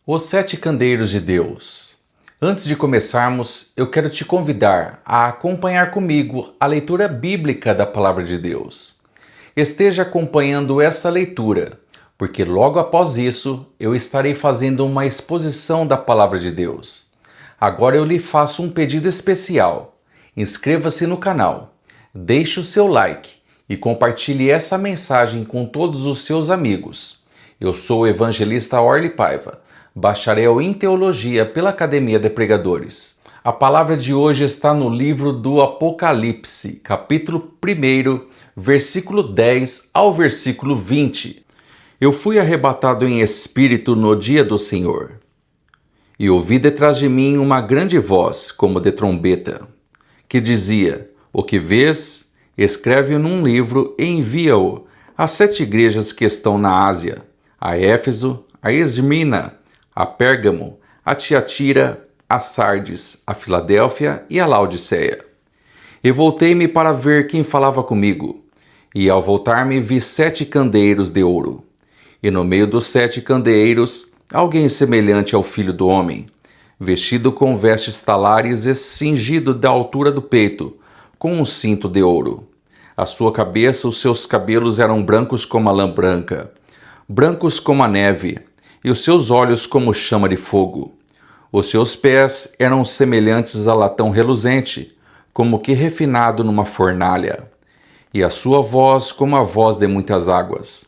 Os Sete Candeeiros de Deus. Antes de começarmos, eu quero te convidar a acompanhar comigo a leitura bíblica da Palavra de Deus. Esteja acompanhando essa leitura, porque logo após isso eu estarei fazendo uma exposição da Palavra de Deus. Agora eu lhe faço um pedido especial. Inscreva-se no canal, deixe o seu like e compartilhe essa mensagem com todos os seus amigos. Eu sou o evangelista Orly Paiva, bacharel em teologia pela Academia de Pregadores. A palavra de hoje está no livro do Apocalipse, capítulo 1, versículo 10 ao versículo 20. Eu fui arrebatado em espírito no dia do Senhor, e ouvi detrás de mim uma grande voz, como de trombeta, que dizia: O que vês, escreve num livro e envia-o às 7 igrejas que estão na Ásia, a Éfeso, a Esmirna, a Pérgamo, a Tiatira, a Sardes, a Filadélfia e a Laodiceia. E voltei-me para ver quem falava comigo. E ao voltar-me vi 7 candeeiros de ouro. E no meio dos 7 candeeiros, alguém semelhante ao Filho do Homem, vestido com vestes talares e cingido da altura do peito, com um cinto de ouro. A sua cabeça, os seus cabelos eram brancos como a lã branca, brancos como a neve, e os seus olhos como chama de fogo. Os seus pés eram semelhantes a latão reluzente, como que refinado numa fornalha, e a sua voz como a voz de muitas águas.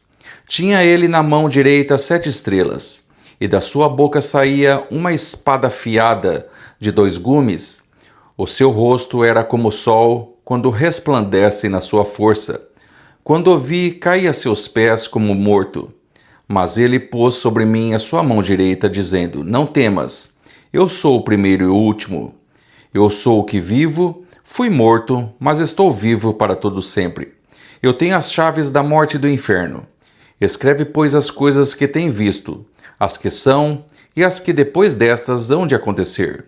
Tinha ele na mão direita 7 estrelas, e da sua boca saía uma espada afiada de 2 gumes. O seu rosto era como o sol quando resplandece na sua força. Quando o vi, caí a seus pés como morto. Mas ele pôs sobre mim a sua mão direita, dizendo: Não temas, eu sou o primeiro e o último. Eu sou o que vivo, fui morto, mas estou vivo para todo sempre. Eu tenho as chaves da morte e do inferno. Escreve, pois, as coisas que tem visto, as que são e as que depois destas hão de acontecer.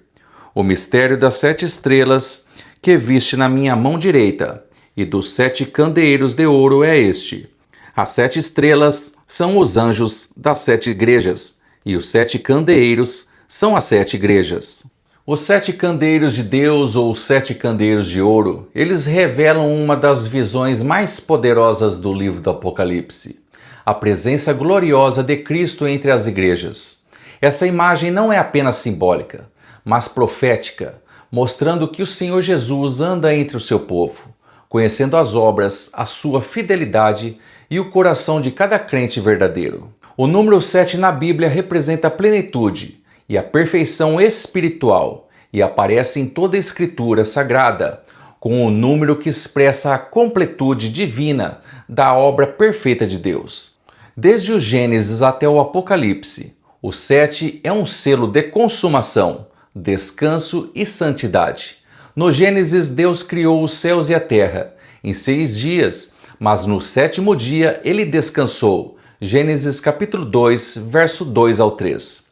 O mistério das 7 estrelas que viste na minha mão direita e dos 7 candeeiros de ouro é este. As 7 estrelas são os anjos das 7 igrejas, e os 7 candeeiros são as 7 igrejas. Os 7 candeeiros de Deus, ou os 7 candeeiros de ouro, eles revelam uma das visões mais poderosas do livro do Apocalipse: a presença gloriosa de Cristo entre as igrejas. Essa imagem não é apenas simbólica, mas profética, mostrando que o Senhor Jesus anda entre o seu povo, conhecendo as obras, a sua fidelidade e o coração de cada crente verdadeiro. O número 7 na Bíblia representa a plenitude e a perfeição espiritual e aparece em toda a Escritura Sagrada, com o número que expressa a completude divina da obra perfeita de Deus. Desde o Gênesis até o Apocalipse, o 7 é um selo de consumação, descanso e santidade. No Gênesis, Deus criou os céus e a terra em 6 dias, mas no 7º dia ele descansou. Gênesis capítulo 2, verso 2 ao 3.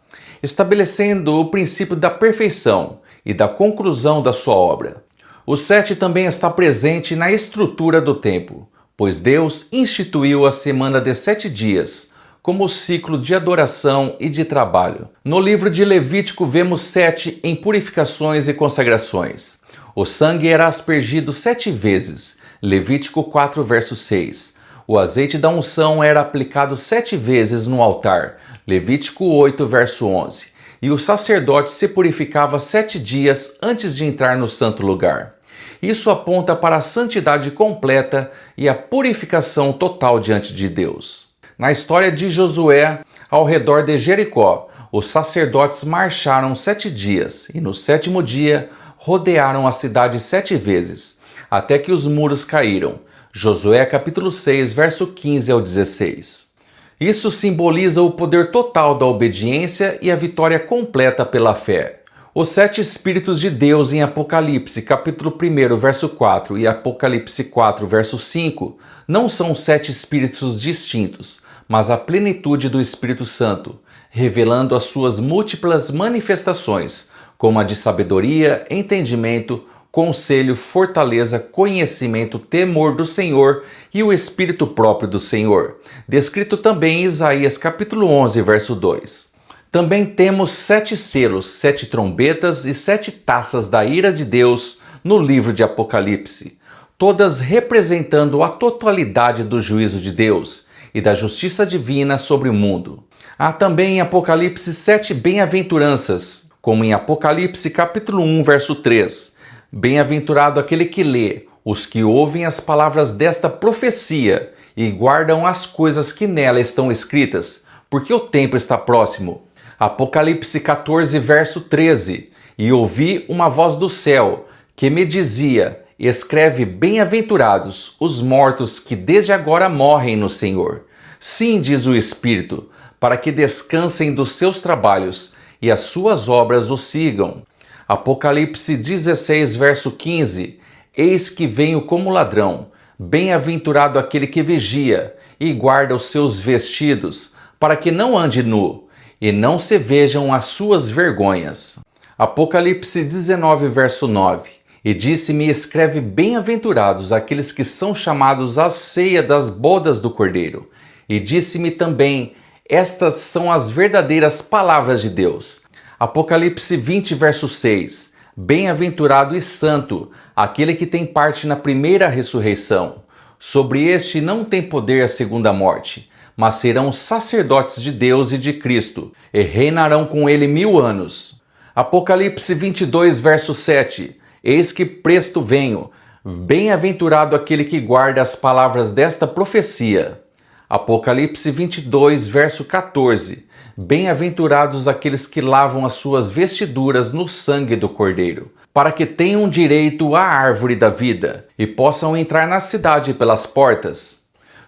Estabelecendo o princípio da perfeição e da conclusão da sua obra. O 7 também está presente na estrutura do tempo, pois Deus instituiu a semana de 7 dias como ciclo de adoração e de trabalho. No livro de Levítico vemos 7 em purificações e consagrações. O sangue era aspergido 7 vezes. Levítico 4, verso 6. O azeite da unção era aplicado 7 vezes no altar. Levítico 8, verso 11. E o sacerdote se purificava 7 dias antes de entrar no santo lugar. Isso aponta para a santidade completa e a purificação total diante de Deus. Na história de Josué, ao redor de Jericó, os sacerdotes marcharam 7 dias e no 7º dia rodearam a cidade 7 vezes, até que os muros caíram. Josué capítulo 6, verso 15 ao 16. Isso simboliza o poder total da obediência e a vitória completa pela fé. Os 7 Espíritos de Deus em Apocalipse capítulo 1, verso 4 e Apocalipse 4, verso 5 não são 7 Espíritos distintos, mas a plenitude do Espírito Santo, revelando as suas múltiplas manifestações, como a de sabedoria, entendimento, conselho, fortaleza, conhecimento, temor do Senhor e o Espírito próprio do Senhor, descrito também em Isaías capítulo 11, verso 2. Também temos 7 selos, 7 trombetas e 7 taças da ira de Deus no livro de Apocalipse, todas representando a totalidade do juízo de Deus e da justiça divina sobre o mundo. Há também em Apocalipse 7 bem-aventuranças, como em Apocalipse capítulo 1, verso 3. Bem-aventurado aquele que lê, os que ouvem as palavras desta profecia e guardam as coisas que nela estão escritas, porque o tempo está próximo. Apocalipse 14, verso 13. E ouvi uma voz do céu, que me dizia: escreve bem-aventurados os mortos que desde agora morrem no Senhor. Sim, diz o Espírito, para que descansem dos seus trabalhos e as suas obras os sigam. Apocalipse 16, verso 15. Eis que venho como ladrão. Bem-aventurado aquele que vigia e guarda os seus vestidos, para que não ande nu e não se vejam as suas vergonhas. Apocalipse 19, verso 9. E disse-me: escreve bem-aventurados aqueles que são chamados à ceia das bodas do Cordeiro. E disse-me também: estas são as verdadeiras palavras de Deus. Apocalipse 20, verso 6. Bem-aventurado e santo aquele que tem parte na primeira ressurreição. Sobre este não tem poder a segunda morte, mas serão sacerdotes de Deus e de Cristo, e reinarão com ele 1000 anos. Apocalipse 22, verso 7. Eis que presto venho, bem-aventurado aquele que guarda as palavras desta profecia. Apocalipse 22, verso 14. Bem-aventurados aqueles que lavam as suas vestiduras no sangue do Cordeiro, para que tenham direito à árvore da vida e possam entrar na cidade pelas portas.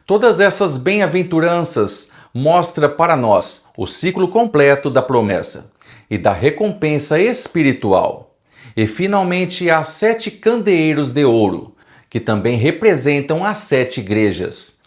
Todas essas bem-aventuranças mostram para nós o ciclo completo da promessa e da recompensa espiritual. E finalmente há 7 candeeiros de ouro, que também representam as 7 igrejas.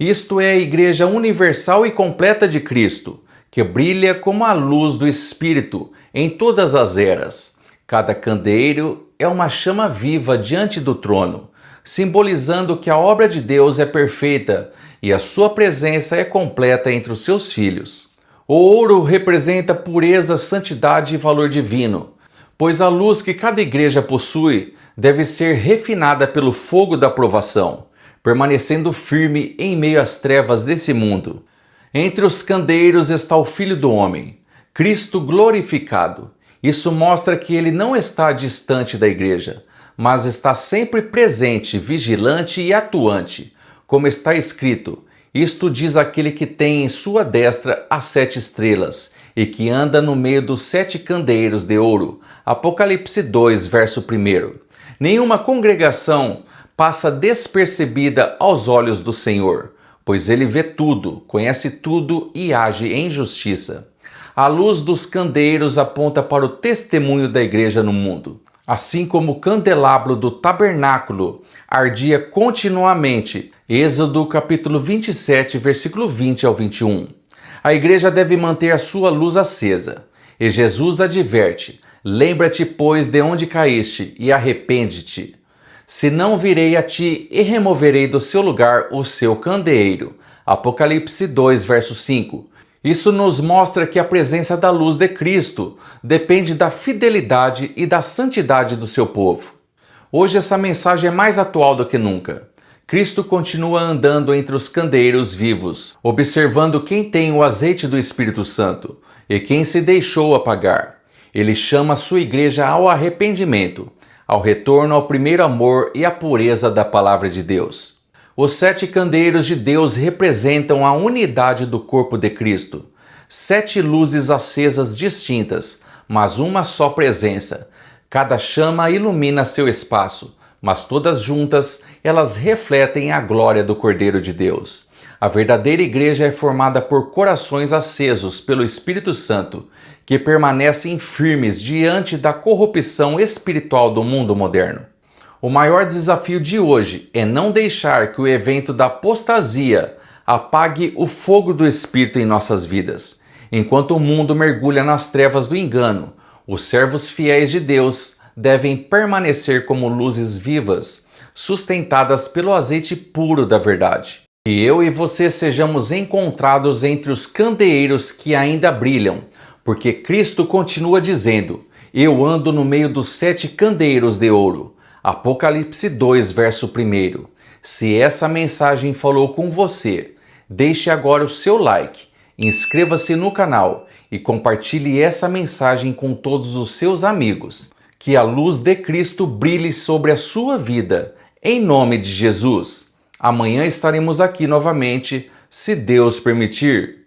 Isto é a Igreja universal e completa de Cristo, que brilha como a luz do Espírito em todas as eras. Cada candeeiro é uma chama viva diante do trono, simbolizando que a obra de Deus é perfeita e a sua presença é completa entre os seus filhos. O ouro representa pureza, santidade e valor divino, pois a luz que cada igreja possui deve ser refinada pelo fogo da provação, permanecendo firme em meio às trevas desse mundo. Entre os candeeiros está o Filho do Homem, Cristo glorificado. Isso mostra que ele não está distante da igreja, mas está sempre presente, vigilante e atuante. Como está escrito: isto diz aquele que tem em sua destra as 7 estrelas e que anda no meio dos 7 candeeiros de ouro. Apocalipse 2, verso 1. Nenhuma congregação passa despercebida aos olhos do Senhor, pois ele vê tudo, conhece tudo e age em justiça. A luz dos candeeiros aponta para o testemunho da igreja no mundo. Assim como o candelabro do tabernáculo ardia continuamente. Êxodo capítulo 27, versículo 20 ao 21. A igreja deve manter a sua luz acesa. E Jesus adverte: lembra-te, pois, de onde caíste, e arrepende-te. Senão virei a ti e removerei do seu lugar o seu candeeiro. Apocalipse 2, verso 5. Isso nos mostra que a presença da luz de Cristo depende da fidelidade e da santidade do seu povo. Hoje essa mensagem é mais atual do que nunca. Cristo continua andando entre os candeeiros vivos, observando quem tem o azeite do Espírito Santo e quem se deixou apagar. Ele chama a sua igreja ao arrependimento, ao retorno ao primeiro amor e à pureza da palavra de Deus. Os 7 candeeiros de Deus representam a unidade do corpo de Cristo. 7 luzes acesas distintas, mas uma só presença. Cada chama ilumina seu espaço, mas todas juntas elas refletem a glória do Cordeiro de Deus. A verdadeira igreja é formada por corações acesos pelo Espírito Santo, que permanecem firmes diante da corrupção espiritual do mundo moderno. O maior desafio de hoje é não deixar que o evento da apostasia apague o fogo do Espírito em nossas vidas. Enquanto o mundo mergulha nas trevas do engano, os servos fiéis de Deus devem permanecer como luzes vivas, sustentadas pelo azeite puro da verdade. Que eu e você sejamos encontrados entre os candeeiros que ainda brilham, Porque Cristo continua dizendo: eu ando no meio dos 7 candeeiros de ouro. Apocalipse 2, verso 1. Se essa mensagem falou com você, deixe agora o seu like, inscreva-se no canal e compartilhe essa mensagem com todos os seus amigos. Que a luz de Cristo brilhe sobre a sua vida, em nome de Jesus. Amanhã estaremos aqui novamente, se Deus permitir.